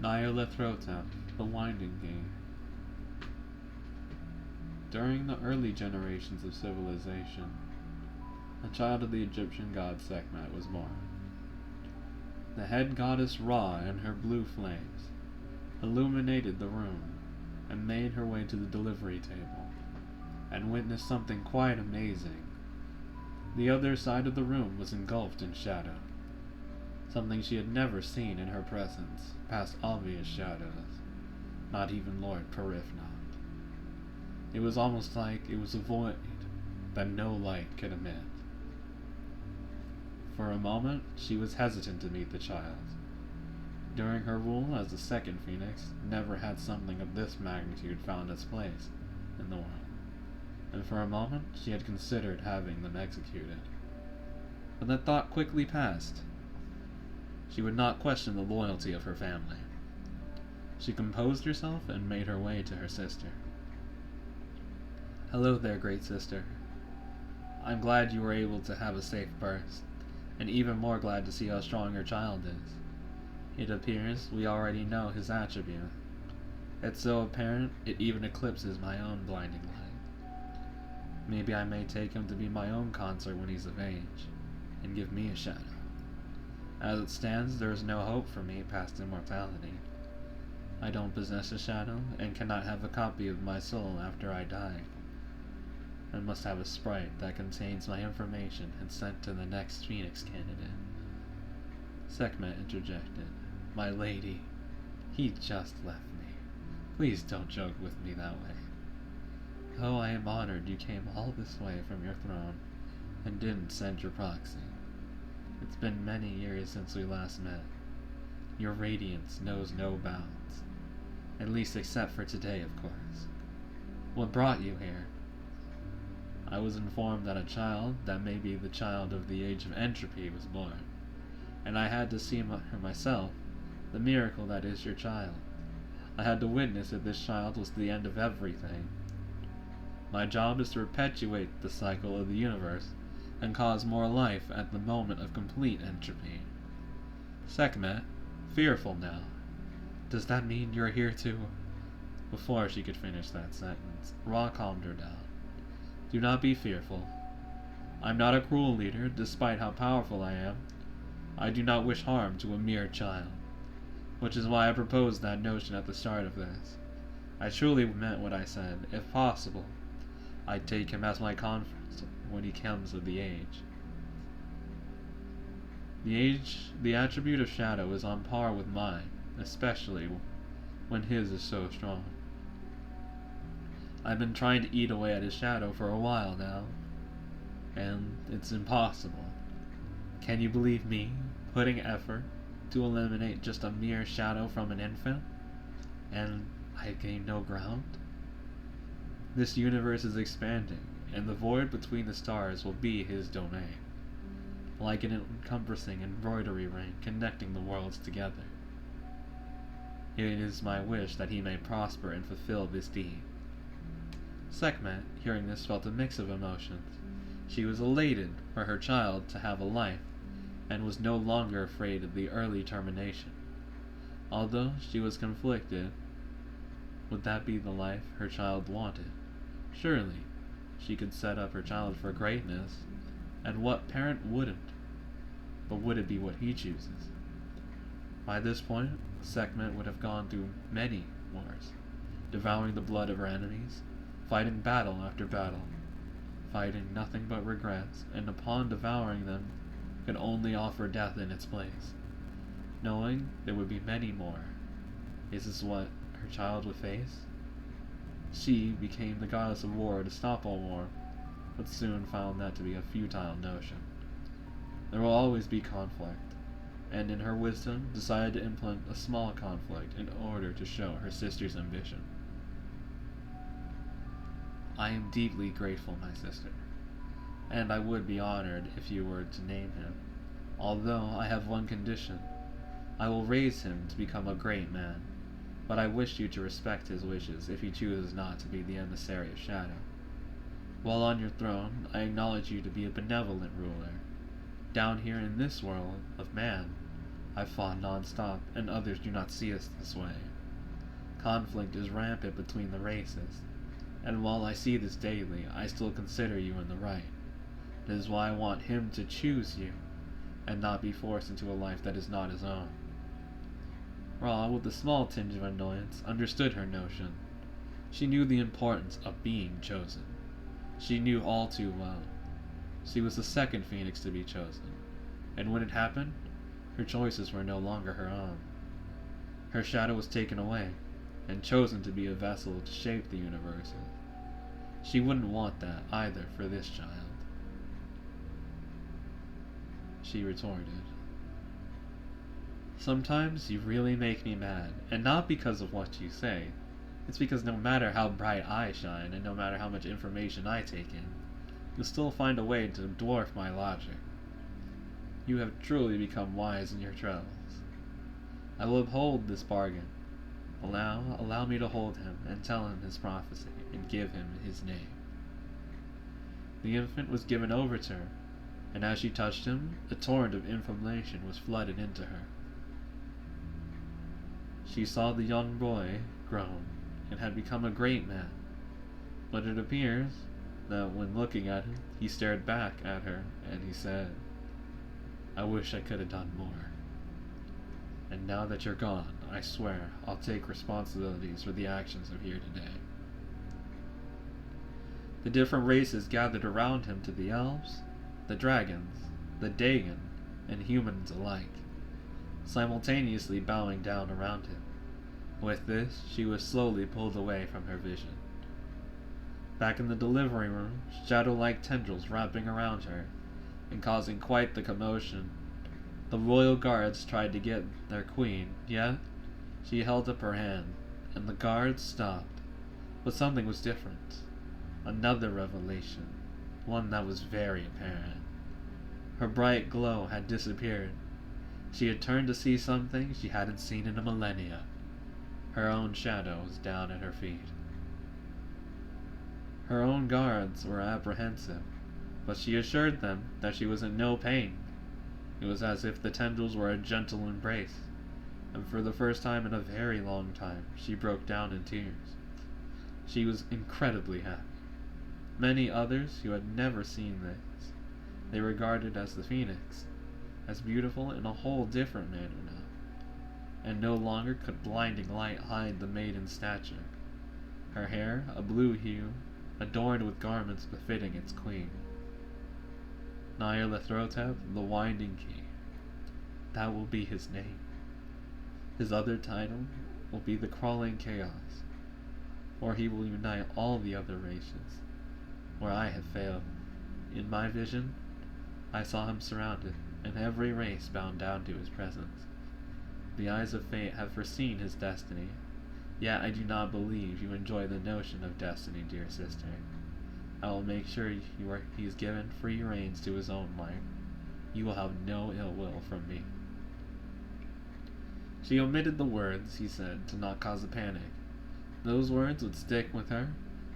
Nyarlathotep, the Winding Gate. During the early generations of civilization, a child of the Egyptian god Sekhmet was born. The head goddess Ra and her blue flames illuminated the room and made her way to the delivery table and witnessed something quite amazing. The other side of the room was engulfed in shadow, something she had never seen in her presence past obvious shadows, not even Lord Perifnot. It was almost like it was a void that no light could emit. For a moment, she was hesitant to meet the child. During her rule as the second Phoenix, never had something of this magnitude found its place in the world, and for a moment she had considered having them executed. But that thought quickly passed. She would not question the loyalty of her family. She composed herself and made her way to her sister. "Hello there, great sister. I'm glad you were able to have a safe birth, and even more glad to see how strong your child is. It appears we already know his attribute. It's so apparent it even eclipses my own blinding light. Maybe I may take him to be my own consort when he's of age, and give me a shadow. As it stands, there is no hope for me past immortality. I don't possess a shadow, and cannot have a copy of my soul after I die. I must have a sprite that contains my information and sent to the next Phoenix candidate." Sekhmet interjected. "My lady, he just left me. Please don't joke with me that way. Oh, I am honored you came all this way from your throne and didn't send your proxy. It's been many years since we last met. Your radiance knows no bounds. At least except for today, of course. What brought you here?" "I was informed that a child that may be the child of the age of entropy was born, and I had to see her myself, the miracle that is your child. I had to witness that this child was the end of everything. My job is to perpetuate the cycle of the universe and cause more life at the moment of complete entropy." "Sekhmet, fearful now. Does that mean you're here to—" Before she could finish that sentence, Ra calmed her down. "Do not be fearful. I'm not a cruel leader, despite how powerful I am. I do not wish harm to a mere child, which is why I proposed that notion at the start of this. I truly meant what I said. If possible, I'd take him as my consort when he comes of the age. The attribute of shadow is on par with mine, especially when his is so strong. I've been trying to eat away at his shadow for a while now, and it's impossible. Can you believe me, putting effort to eliminate just a mere shadow from an infant, and I gain no ground? This universe is expanding, and the void between the stars will be his domain, like an encompassing embroidery ring connecting the worlds together. It is my wish that he may prosper and fulfill this deed." Sekhmet, hearing this, felt a mix of emotions. She was elated for her child to have a life, and was no longer afraid of the early termination. Although she was conflicted, would that be the life her child wanted? Surely, she could set up her child for greatness, and what parent wouldn't? But would it be what he chooses? By this point, Sekhmet would have gone through many wars, devouring the blood of her enemies, fighting battle after battle, fighting nothing but regrets, and upon devouring them, could only offer death in its place, knowing there would be many more. Is this what her child would face? She became the goddess of war to stop all war, but soon found that to be a futile notion. There will always be conflict, and in her wisdom decided to implement a small conflict in order to show her sister's ambition. "I am deeply grateful, my sister, and I would be honored if you were to name him, although I have one condition. I will raise him to become a great man, but I wish you to respect his wishes if he chooses not to be the emissary of shadow. While on your throne, I acknowledge you to be a benevolent ruler. Down here in this world of man, I've fought non-stop, and others do not see us this way. Conflict is rampant between the races, and while I see this daily, I still consider you in the right. It is why I want him to choose you, and not be forced into a life that is not his own. Ra, with a small tinge of annoyance, understood her notion. She knew the importance of being chosen. She knew all too well. She was the second phoenix to be chosen, and when it happened, her choices were no longer her own. Her shadow was taken away, and chosen to be a vessel to shape the universe. She wouldn't want that either for this child. She retorted. Sometimes you really make me mad, and not because of what you say. It's because no matter how bright I shine, and no matter how much information I take in, you'll still find a way to dwarf my logic. You have truly become wise in your travels. I will uphold this bargain. Allow me to hold him, and tell him his prophecy, and give him his name. The infant was given over to her, and as she touched him, a torrent of information was flooded into her. She saw the young boy grown, and had become a great man, but it appears that when looking at him, he stared back at her, and he said, I wish I could have done more. And now that you're gone, I swear I'll take responsibilities for the actions of here today. The different races gathered around him, to the elves, the dragons, the Dagon, and humans alike, simultaneously bowing down around him. With this, she was slowly pulled away from her vision. Back in the delivery room, shadow-like tendrils wrapping around her, and causing quite the commotion. The royal guards tried to get their queen, yet she held up her hand, and the guards stopped. But something was different. Another revelation, one that was very apparent. Her bright glow had disappeared. She had turned to see something she hadn't seen in a millennia. Her own shadow was down at her feet. Her own guards were apprehensive, but she assured them that she was in no pain. It was as if the tendrils were a gentle embrace, and for the first time in a very long time, she broke down in tears. She was incredibly happy. Many others who had never seen this, they regarded as the phoenix, as beautiful in a whole different manner now, and no longer could blinding light hide the maiden's stature. Her hair, a blue hue, adorned with garments befitting its queen. Nyarlathotep, the Winding Key. That will be his name. His other title will be the Crawling Chaos, or he will unite all the other races, where I have failed. In my vision, I saw him surrounded, and every race bound down to his presence. The eyes of fate have foreseen his destiny, yet I do not believe you enjoy the notion of destiny, dear sister. I will make sure he is given free reins to his own life. You will have no ill will from me. She omitted the words he said to not cause a panic. Those words would stick with her,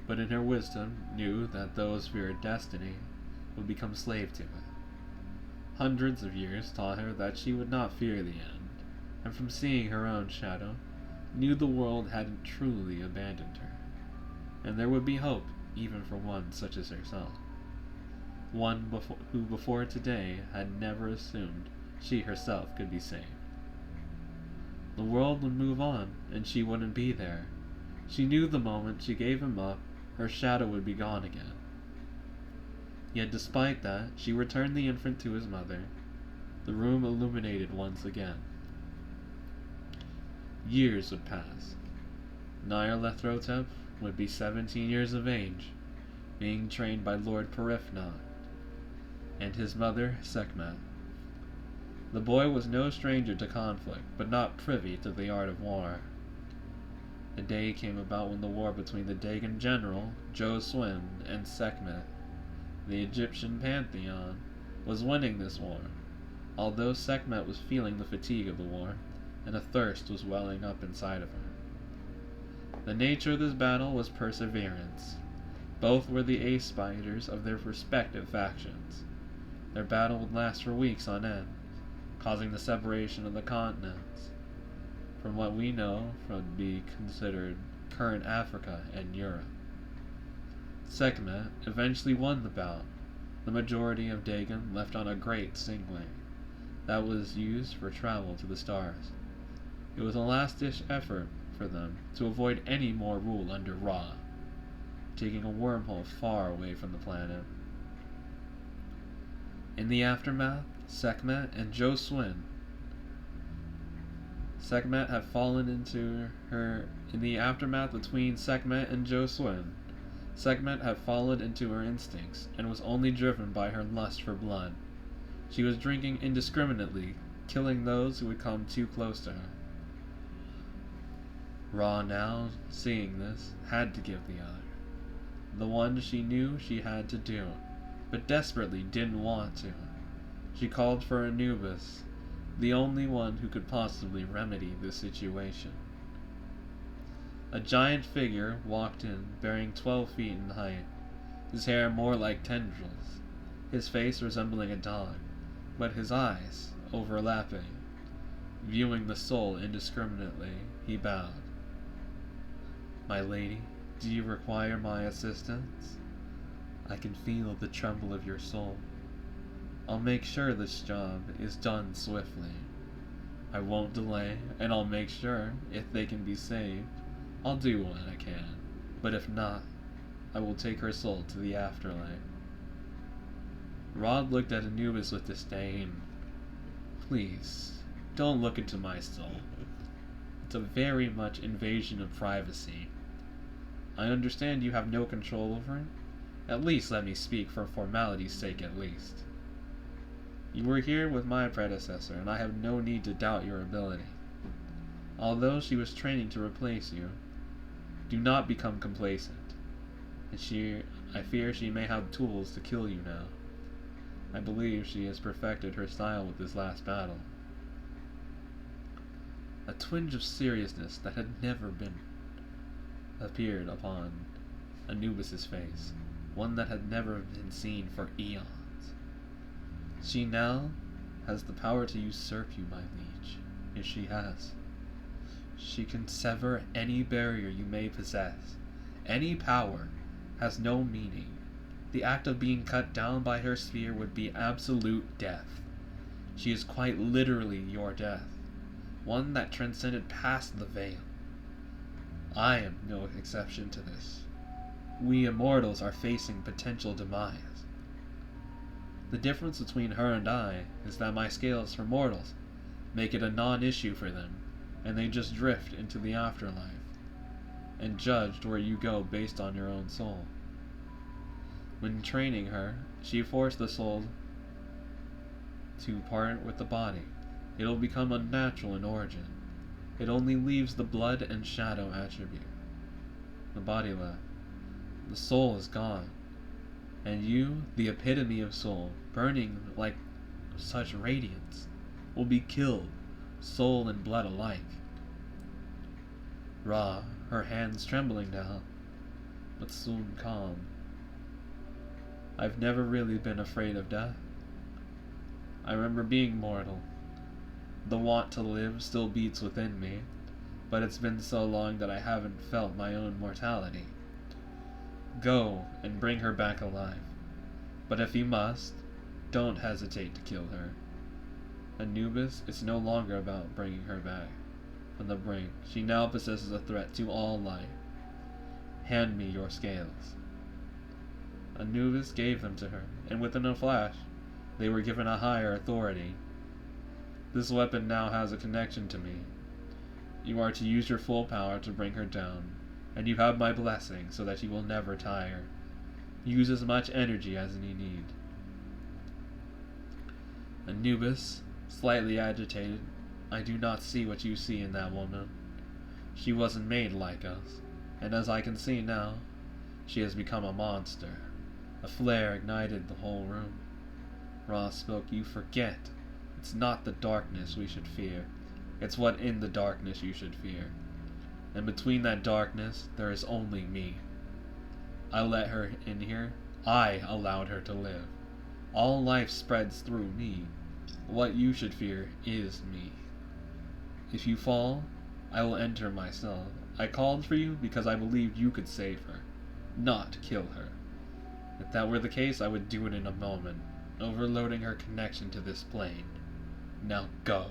but in her wisdom knew that those who feared destiny would become slave to it. Hundreds of years taught her that she would not fear the end, and from seeing her own shadow, knew the world hadn't truly abandoned her, and there would be hope even for one such as herself. One who before today had never assumed she herself could be saved. The world would move on, and she wouldn't be there. She knew the moment she gave him up, her shadow would be gone again. Yet despite that, she returned the infant to his mother, the room illuminated once again. Years would pass. Nyarlathotep would be 17 years of age, being trained by Lord Perifna and his mother, Sekhmet. The boy was no stranger to conflict, but not privy to the art of war. The day came about when the war between the Dagon general, Joswin, and Sekhmet, the Egyptian pantheon, was winning this war, although Sekhmet was feeling the fatigue of the war, and a thirst was welling up inside of her. The nature of this battle was perseverance. Both were the ace spiders of their respective factions. Their battle would last for weeks on end, causing the separation of the continents from what we know would be considered current Africa and Europe. Sekhmet eventually won the bout. The majority of Dagon left on a great singling that was used for travel to the stars. It was a last-ditch effort for them to avoid any more rule under Ra, taking a wormhole far away from the planet. In the aftermath, Sekhmet and Joswin. Sekhmet had fallen into her. In the aftermath between Sekhmet and Joswin, Sekhmet had fallen into her instincts and was only driven by her lust for blood. She was drinking indiscriminately, killing those who would come too close to her. Ra, now seeing this, had to give the other. The one she knew she had to do, but desperately didn't want to. She called for Anubis, the only one who could possibly remedy this situation. A giant figure walked in, bearing 12 feet in height, his hair more like tendrils, his face resembling a dog, but his eyes overlapping. Viewing the soul indiscriminately, he bowed. "My lady, do you require my assistance? I can feel the tremble of your soul. I'll make sure this job is done swiftly. I won't delay, and I'll make sure, if they can be saved, I'll do what I can. But if not, I will take her soul to the afterlife." Rod looked at Anubis with disdain. "Please, don't look into my soul. It's a very much invasion of privacy. I understand you have no control over it. At least let me speak for formality's sake at least. You were here with my predecessor, and I have no need to doubt your ability. Although she was training to replace you, do not become complacent. I fear she may have tools to kill you now. I believe she has perfected her style with this last battle." A twinge of seriousness that had never been appeared upon Anubis's face, one that had never been seen for eons. "She now has the power to usurp you, my liege, if she has. She can sever any barrier you may possess. Any power has no meaning. The act of being cut down by her spear would be absolute death. She is quite literally your death, one that transcended past the veil. I am no exception to this. We immortals are facing potential demise. The difference between her and I is that my scales for mortals make it a non-issue for them, and they just drift into the afterlife, and judged where you go based on your own soul. When training her, she forced the soul to part with the body. It'll become unnatural in origin. It only leaves the blood and shadow attribute. The body left. The soul is gone. And you, the epitome of soul, burning like such radiance, will be killed, soul and blood alike." Ra, her hands trembling now, but soon calm. "I've never really been afraid of death. I remember being mortal. The want to live still beats within me, but it's been so long that I haven't felt my own mortality. Go and bring her back alive. But if you must, don't hesitate to kill her. Anubis, it's no longer about bringing her back from the brink. She now possesses a threat to all life. Hand me your scales." Anubis gave them to her, and within a flash, they were given a higher authority. "This weapon now has a connection to me. You are to use your full power to bring her down, and you have my blessing so that you will never tire. Use as much energy as you need." Anubis, slightly agitated, "I do not see what you see in that woman. She wasn't made like us, and as I can see now, she has become a monster." A flare ignited the whole room. Ra spoke. "You forget. It's not the darkness we should fear. It's what in the darkness you should fear. And between that darkness, there is only me. I let her in here. I allowed her to live. All life spreads through me. What you should fear is me. If you fall, I will enter myself. I called for you because I believed you could save her, not kill her. If that were the case, I would do it in a moment, overloading her connection to this plane. Now go.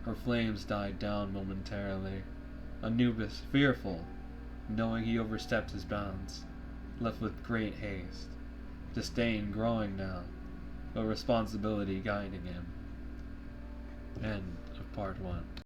Her flames died down momentarily. Anubis, fearful, knowing he overstepped his bounds, left with great haste, disdain growing now, but responsibility guiding him. End of part 1.